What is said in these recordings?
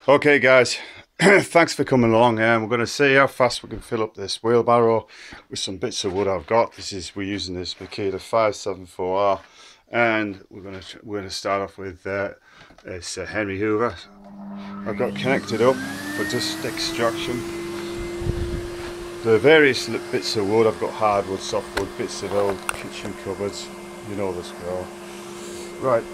Okay guys, thanks for coming along. We're going to see how fast we can fill up this wheelbarrow with some bits of wood I've got. We're using this Makita 574R, and we're going to start off with this Henry Hoover. I've got connected up for just extraction. The various bits of wood, I've got hardwood, softwood, bits of old kitchen cupboards. You know the score. Right.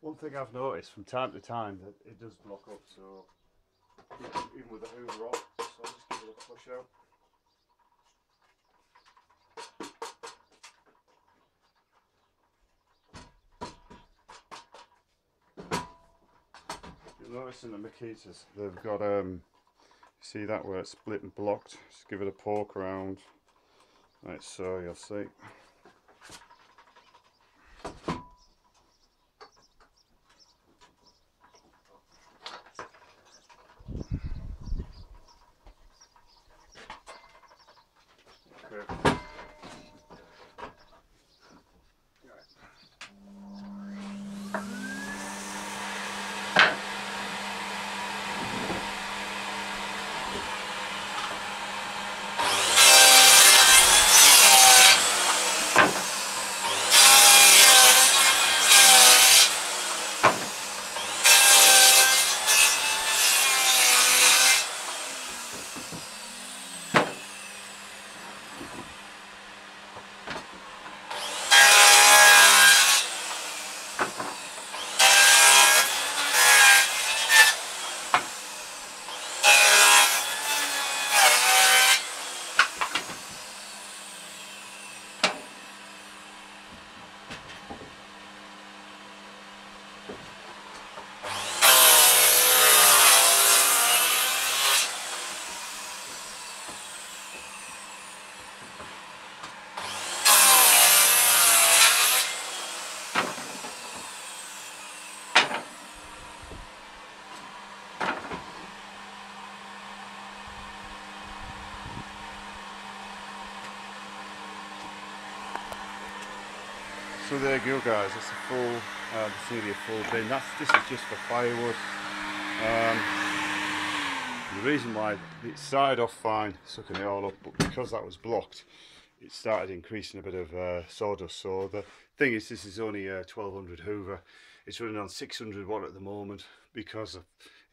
One thing I've noticed from time to time that it does block up, so even with the hoover off, so I'll just give it a push out. You'll notice in the Makitas they've got see that where it's split and blocked. Just give it a poke around, like so. You'll see. Okay. So there you go guys, that's a full, that's nearly a full bin. This is just for firewood. The reason why it started off fine, sucking it all up, but because that was blocked, it started increasing a bit of sawdust. So the thing is, this is only a 1200 hoover. It's running on 600 watt at the moment because of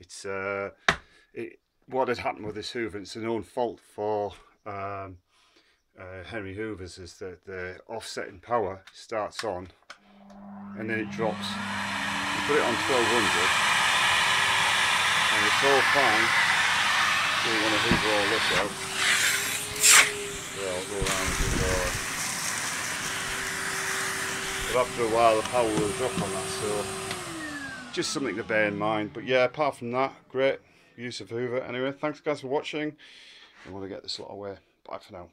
it's what had happened with this hoover. It's a known fault for Henry Hoovers is that the offsetting power starts on and then it drops. You put it on 1200 and it's all fine. So you want to hoover all this out. Yeah, I'll go around and hoover all that. But after a while the power will drop on that, so just something to bear in mind. But yeah, apart from that, great use of hoover. Anyway, thanks guys for watching. I want to get this lot away. Bye for now.